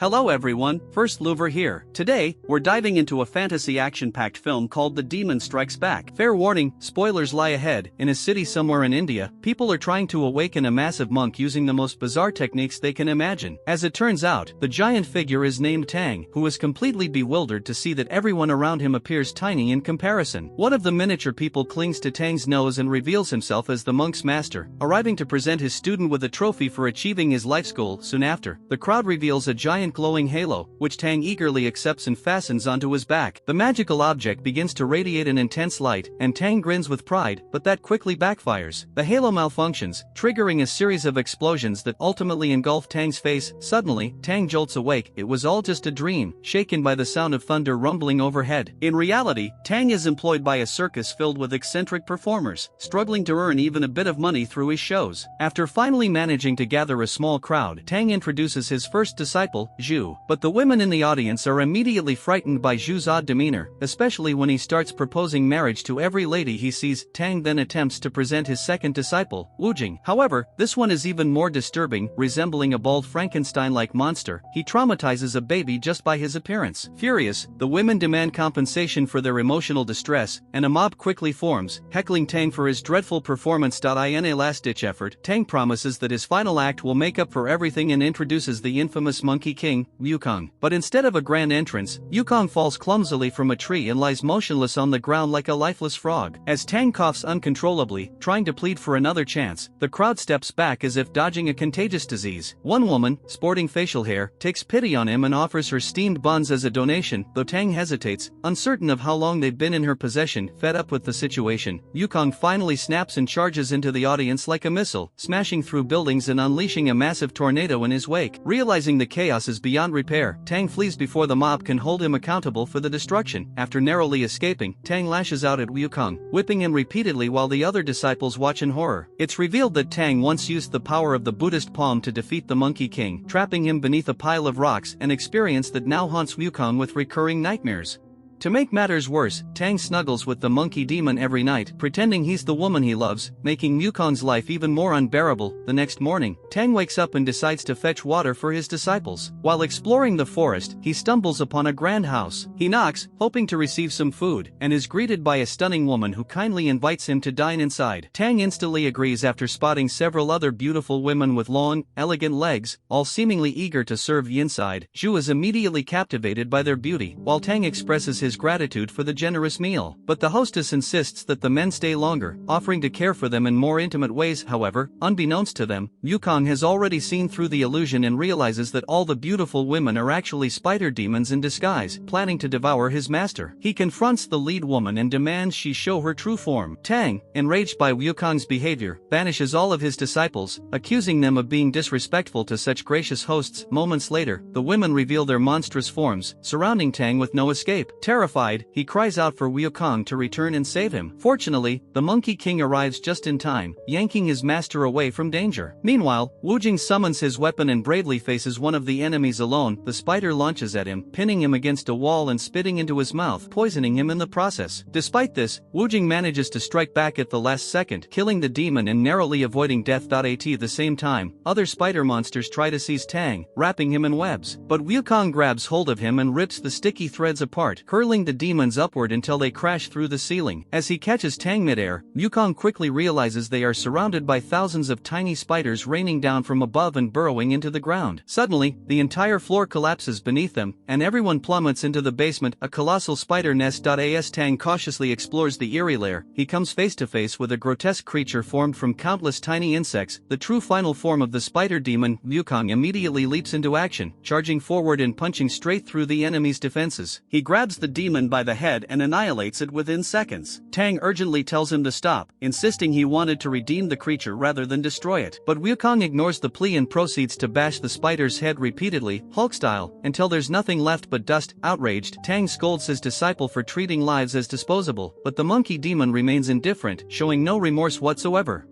Hello everyone, First Louver here. Today, we're diving into a fantasy action-packed film called The Demon Strikes Back. Fair warning, spoilers lie ahead. In a city somewhere in India, people are trying to awaken a massive monk using the most bizarre techniques they can imagine. As it turns out, the giant figure is named Tang, who is completely bewildered to see that everyone around him appears tiny in comparison. One of the miniature people clings to Tang's nose and reveals himself as the monk's master, arriving to present his student with a trophy for achieving his life's goal. Soon after, the crowd reveals a giant glowing halo, which Tang eagerly accepts and fastens onto his back. The magical object begins to radiate an intense light, and Tang grins with pride, but that quickly backfires. The halo malfunctions, triggering a series of explosions that ultimately engulf Tang's face. Suddenly, Tang jolts awake. It was all just a dream, shaken by the sound of thunder rumbling overhead. In reality, Tang is employed by a circus filled with eccentric performers, struggling to earn even a bit of money through his shows. After finally managing to gather a small crowd, Tang introduces his first disciple, Zhu. But the women in the audience are immediately frightened by Zhu's odd demeanor, especially when he starts proposing marriage to every lady he sees. Tang then attempts to present his second disciple, Wujing. However, this one is even more disturbing, resembling a bald Frankenstein-like monster. He traumatizes a baby just by his appearance. Furious, the women demand compensation for their emotional distress, and a mob quickly forms, heckling Tang for his dreadful performance. In a last-ditch effort, Tang promises that his final act will make up for everything and introduces the infamous Monkey King, Wukong. But instead of a grand entrance, Wukong falls clumsily from a tree and lies motionless on the ground like a lifeless frog. As Tang coughs uncontrollably, trying to plead for another chance, the crowd steps back as if dodging a contagious disease. One woman, sporting facial hair, takes pity on him and offers her steamed buns as a donation, though Tang hesitates, uncertain of how long they've been in her possession. Fed up with the situation, Wukong finally snaps and charges into the audience like a missile, smashing through buildings and unleashing a massive tornado in his wake. Realizing the chaos is beyond repair, Tang flees before the mob can hold him accountable for the destruction. After narrowly escaping, Tang lashes out at Wukong, whipping him repeatedly while the other disciples watch in horror. It's revealed that Tang once used the power of the Buddhist palm to defeat the Monkey King, trapping him beneath a pile of rocks, an experience that now haunts Wukong with recurring nightmares. To make matters worse, Tang snuggles with the monkey demon every night, pretending he's the woman he loves, making Wukong's life even more unbearable. The next morning, Tang wakes up and decides to fetch water for his disciples. While exploring the forest, he stumbles upon a grand house. He knocks, hoping to receive some food, and is greeted by a stunning woman who kindly invites him to dine inside. Tang instantly agrees after spotting several other beautiful women with long, elegant legs, all seemingly eager to serve inside. Zhu is immediately captivated by their beauty, while Tang expresses his gratitude for the generous meal. But the hostess insists that the men stay longer, offering to care for them in more intimate ways. However, unbeknownst to them, Wukong has already seen through the illusion and realizes that all the beautiful women are actually spider demons in disguise, planning to devour his master. He confronts the lead woman and demands she show her true form. Tang, enraged by Wukong's behavior, banishes all of his disciples, accusing them of being disrespectful to such gracious hosts. Moments later, the women reveal their monstrous forms, surrounding Tang with no escape. Terrified, he cries out for Wukong to return and save him. Fortunately, the Monkey King arrives just in time, yanking his master away from danger. Meanwhile, Wujing summons his weapon and bravely faces one of the enemies alone. The spider launches at him, pinning him against a wall and spitting into his mouth, poisoning him in the process. Despite this, Wujing manages to strike back at the last second, killing the demon and narrowly avoiding death. At the same time, other spider monsters try to seize Tang, wrapping him in webs. But Wukong grabs hold of him and rips the sticky threads apart, hurling the demons upward until they crash through the ceiling. As he catches Tang midair, Wukong quickly realizes they are surrounded by thousands of tiny spiders raining down from above and burrowing into the ground. Suddenly, the entire floor collapses beneath them, and everyone plummets into the basement, a colossal spider nest. As Tang cautiously explores the eerie lair, he comes face to face with a grotesque creature formed from countless tiny insects, the true final form of the spider demon. Wukong immediately leaps into action, charging forward and punching straight through the enemy's defenses. He grabs the demon by the head and annihilates it within seconds. Tang urgently tells him to stop, insisting he wanted to redeem the creature rather than destroy it. But Wukong ignores the plea and proceeds to bash the spider's head repeatedly, Hulk-style, until there's nothing left but dust. Outraged, Tang scolds his disciple for treating lives as disposable, but the monkey demon remains indifferent, showing no remorse whatsoever.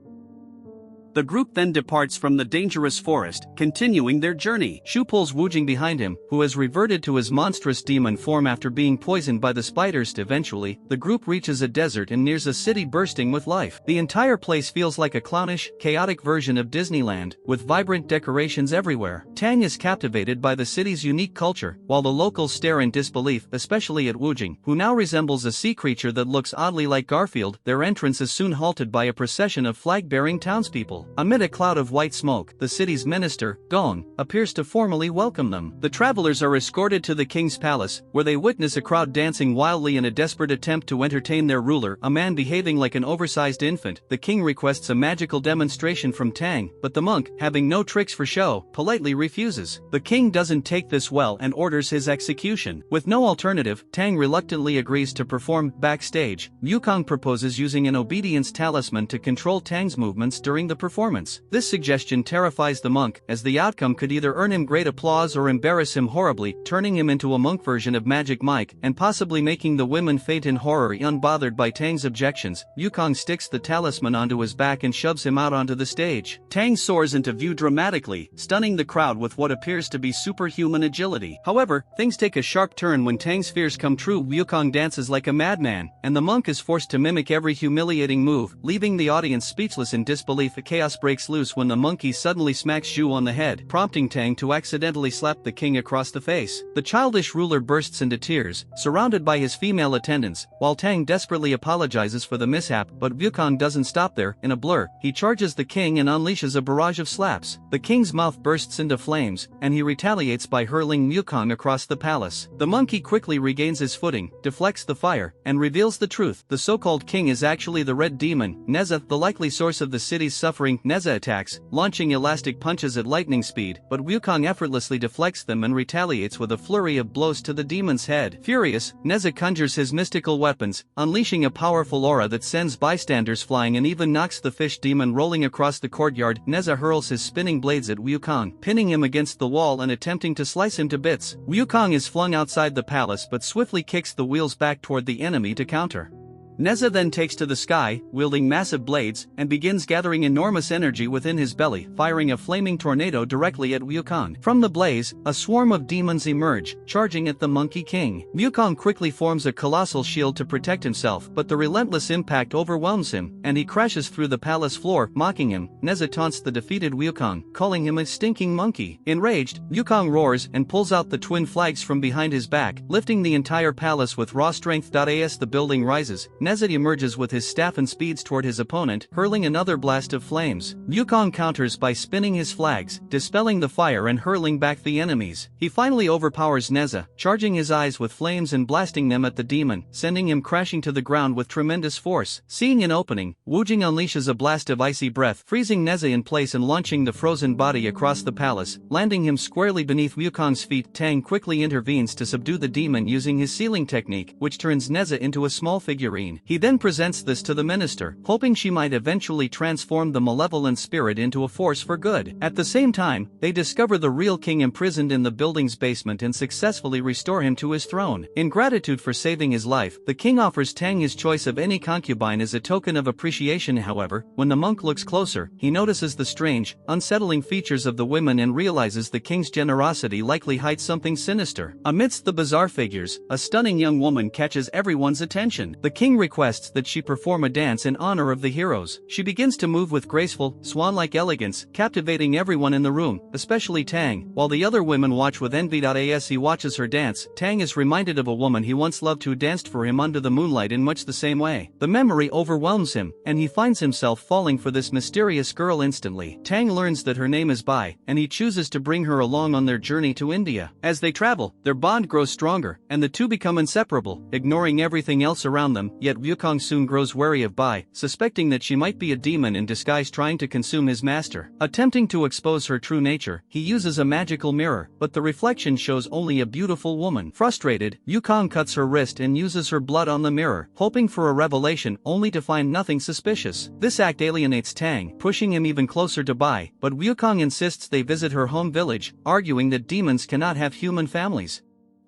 The group then departs from the dangerous forest, continuing their journey. Shu pulls Wu Jing behind him, who has reverted to his monstrous demon form after being poisoned by the spiders. Eventually, the group reaches a desert and nears a city bursting with life. The entire place feels like a clownish, chaotic version of Disneyland, with vibrant decorations everywhere. Tang is captivated by the city's unique culture, while the locals stare in disbelief, especially at Wu Jing, who now resembles a sea creature that looks oddly like Garfield. Their entrance is soon halted by a procession of flag-bearing townspeople. Amid a cloud of white smoke, the city's minister, Gong, appears to formally welcome them. The travelers are escorted to the king's palace, where they witness a crowd dancing wildly in a desperate attempt to entertain their ruler, a man behaving like an oversized infant. The king requests a magical demonstration from Tang, but the monk, having no tricks for show, politely refuses. The king doesn't take this well and orders his execution. With no alternative, Tang reluctantly agrees to perform. Backstage, Wukong proposes using an obedience talisman to control Tang's movements during the performance. This suggestion terrifies the monk, as the outcome could either earn him great applause or embarrass him horribly, turning him into a monk version of Magic Mike, and possibly making the women faint in horror. Unbothered by Tang's objections, Wukong sticks the talisman onto his back and shoves him out onto the stage. Tang soars into view dramatically, stunning the crowd with what appears to be superhuman agility. However, things take a sharp turn when Tang's fears come true. Wukong dances like a madman, and the monk is forced to mimic every humiliating move, leaving the audience speechless in disbelief. Chaos breaks loose when the monkey suddenly smacks Zhu on the head, prompting Tang to accidentally slap the king across the face. The childish ruler bursts into tears, surrounded by his female attendants, while Tang desperately apologizes for the mishap. But Wukong doesn't stop there. In a blur, he charges the king and unleashes a barrage of slaps. The king's mouth bursts into flames, and he retaliates by hurling Wukong across the palace. The monkey quickly regains his footing, deflects the fire, and reveals the truth. The so-called king is actually the Red Demon Nezha, the likely source of the city's suffering. Nezha attacks, launching elastic punches at lightning speed, but Wukong effortlessly deflects them and retaliates with a flurry of blows to the demon's head. Furious, Nezha conjures his mystical weapons, unleashing a powerful aura that sends bystanders flying and even knocks the fish demon rolling across the courtyard. Nezha hurls his spinning blades at Wukong, pinning him against the wall and attempting to slice him to bits. Wukong is flung outside the palace but swiftly kicks the wheels back toward the enemy to counter. Nezha then takes to the sky, wielding massive blades, and begins gathering enormous energy within his belly, firing a flaming tornado directly at Wukong. From the blaze, a swarm of demons emerge, charging at the Monkey King. Wukong quickly forms a colossal shield to protect himself, but the relentless impact overwhelms him, and he crashes through the palace floor. Mocking him, Nezha taunts the defeated Wukong, calling him a stinking monkey. Enraged, Wukong roars and pulls out the twin flags from behind his back, lifting the entire palace with raw strength. As the building rises, Nezha emerges with his staff and speeds toward his opponent, hurling another blast of flames. Wukong counters by spinning his flags, dispelling the fire and hurling back the enemies. He finally overpowers Nezha, charging his eyes with flames and blasting them at the demon, sending him crashing to the ground with tremendous force. Seeing an opening, Wu Jing unleashes a blast of icy breath, freezing Nezha in place and launching the frozen body across the palace, landing him squarely beneath Wukong's feet. Tang quickly intervenes to subdue the demon using his sealing technique, which turns Nezha into a small figurine. He then presents this to the minister, hoping she might eventually transform the malevolent spirit into a force for good. At the same time, they discover the real king imprisoned in the building's basement and successfully restore him to his throne. In gratitude for saving his life, the king offers Tang his choice of any concubine as a token of appreciation. However, when the monk looks closer, he notices the strange, unsettling features of the women and realizes the king's generosity likely hides something sinister. Amidst the bizarre figures, a stunning young woman catches everyone's attention. The king requests that she perform a dance in honor of the heroes. She begins to move with graceful, swan-like elegance, captivating everyone in the room, especially Tang, while the other women watch with envy. As he watches her dance, Tang is reminded of a woman he once loved who danced for him under the moonlight in much the same way. The memory overwhelms him, and he finds himself falling for this mysterious girl instantly. Tang learns that her name is Bai, and he chooses to bring her along on their journey to India. As they travel, their bond grows stronger, and the two become inseparable, ignoring everything else around them. Yet Wukong soon grows wary of Bai, suspecting that she might be a demon in disguise trying to consume his master. Attempting to expose her true nature, he uses a magical mirror, but the reflection shows only a beautiful woman. Frustrated, Wukong cuts her wrist and uses her blood on the mirror, hoping for a revelation, only to find nothing suspicious. This act alienates Tang, pushing him even closer to Bai, but Wukong insists they visit her home village, arguing that demons cannot have human families.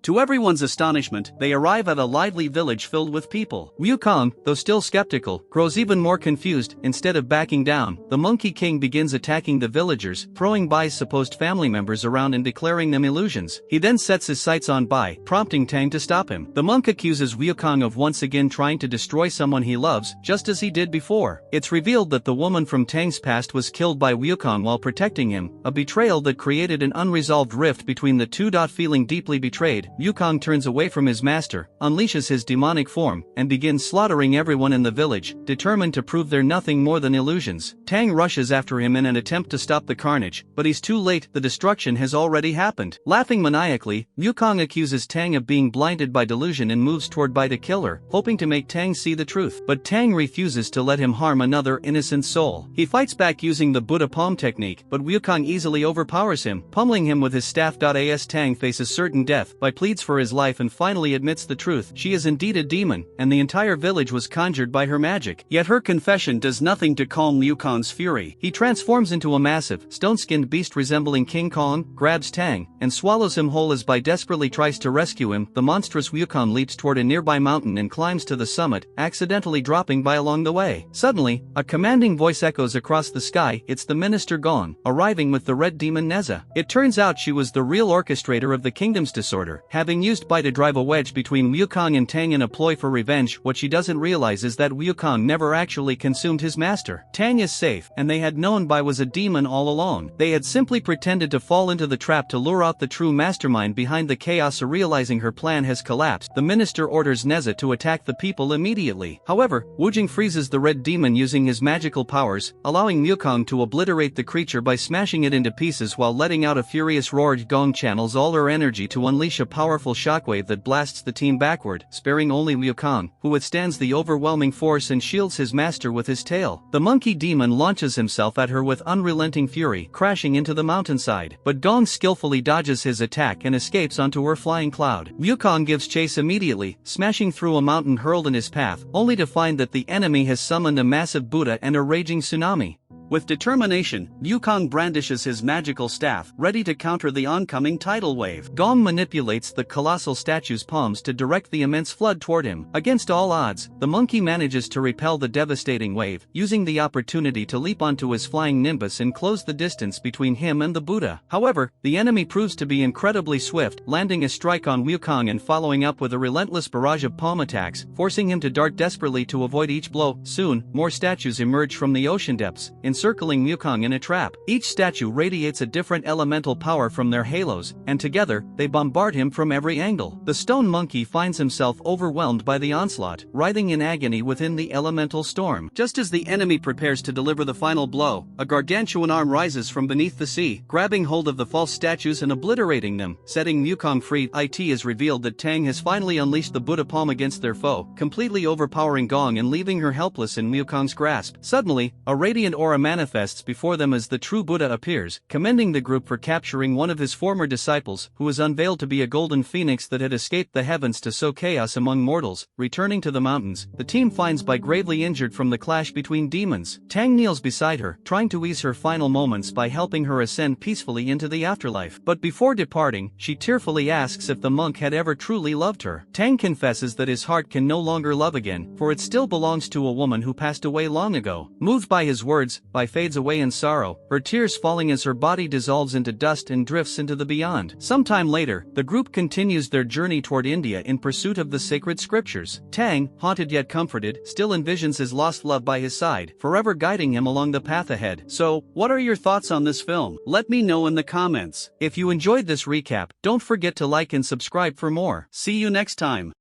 To everyone's astonishment, they arrive at a lively village filled with people. Wukong, though still skeptical, grows even more confused. Instead of backing down, the Monkey King begins attacking the villagers, throwing Bai's supposed family members around and declaring them illusions. He then sets his sights on Bai, prompting Tang to stop him. The monk accuses Wukong of once again trying to destroy someone he loves, just as he did before. It's revealed that the woman from Tang's past was killed by Wukong while protecting him, a betrayal that created an unresolved rift between the two. Feeling deeply betrayed, Wukong turns away from his master, unleashes his demonic form, and begins slaughtering everyone in the village, determined to prove they're nothing more than illusions. Tang rushes after him in an attempt to stop the carnage, but he's too late. The destruction has already happened. Laughing maniacally, Wukong accuses Tang of being blinded by delusion and moves toward Bai the killer, hoping to make Tang see the truth. But Tang refuses to let him harm another innocent soul. He fights back using the Buddha palm technique, but Wukong easily overpowers him, pummeling him with his staff. As Tang faces certain death, Bai pleads for his life and finally admits the truth. She is indeed a demon, and the entire village was conjured by her magic. Yet her confession does nothing to calm Wukong's fury. He transforms into a massive, stone-skinned beast resembling King Kong, grabs Tang, and swallows him whole as Bai desperately tries to rescue him. The monstrous Wukong leaps toward a nearby mountain and climbs to the summit, accidentally dropping Bai along the way. Suddenly, a commanding voice echoes across the sky. It's the Minister Gong, arriving with the Red Demon Nezha. It turns out she was the real orchestrator of the kingdom's disorder, having used Bai to drive a wedge between Wukong and Tang in a ploy for revenge. What she doesn't realize is that Wukong never actually consumed his master. Tang is safe, and they had known Bai was a demon all along. They had simply pretended to fall into the trap to lure out the true mastermind behind the chaos. Realizing her plan has collapsed, the minister orders Nezha to attack the people immediately. However, Wujing freezes the red demon using his magical powers, allowing Wukong to obliterate the creature by smashing it into pieces while letting out a furious roar. Gong channels all her energy to unleash a powerful shockwave that blasts the team backward, sparing only Wukong, who withstands the overwhelming force and shields his master with his tail. The monkey demon launches himself at her with unrelenting fury, crashing into the mountainside. But Gong skillfully dodges his attack and escapes onto her flying cloud. Wukong gives chase immediately, smashing through a mountain hurled in his path, only to find that the enemy has summoned a massive Buddha and a raging tsunami. With determination, Wukong brandishes his magical staff, ready to counter the oncoming tidal wave. Gong manipulates the colossal statue's palms to direct the immense flood toward him. Against all odds, the monkey manages to repel the devastating wave, using the opportunity to leap onto his flying nimbus and close the distance between him and the Buddha. However, the enemy proves to be incredibly swift, landing a strike on Wukong and following up with a relentless barrage of palm attacks, forcing him to dart desperately to avoid each blow. Soon, more statues emerge from the ocean depths, encircling Wukong in a trap. Each statue radiates a different elemental power from their halos, and together, they bombard him from every angle. The stone monkey finds himself overwhelmed by the onslaught, writhing in agony within the elemental storm. Just as the enemy prepares to deliver the final blow, a gargantuan arm rises from beneath the sea, grabbing hold of the false statues and obliterating them, setting Wukong free. It is revealed that Tang has finally unleashed the Buddha palm against their foe, completely overpowering Gong and leaving her helpless in Wukong's grasp. Suddenly, a radiant aura manifests before them as the true Buddha appears, commending the group for capturing one of his former disciples, who was unveiled to be a golden phoenix that had escaped the heavens to sow chaos among mortals. Returning to the mountains, the team finds Bai gravely injured from the clash between demons. Tang kneels beside her, trying to ease her final moments by helping her ascend peacefully into the afterlife. But before departing, she tearfully asks if the monk had ever truly loved her. Tang confesses that his heart can no longer love again, for it still belongs to a woman who passed away long ago. Moved by his words, Bai fades away in sorrow, her tears falling as her body dissolves into dust and drifts into the beyond. Sometime later, the group continues their journey toward India in pursuit of the sacred scriptures. Tang, haunted yet comforted, still envisions his lost love by his side, forever guiding him along the path ahead. So, what are your thoughts on this film? Let me know in the comments. If you enjoyed this recap, don't forget to like and subscribe for more. See you next time.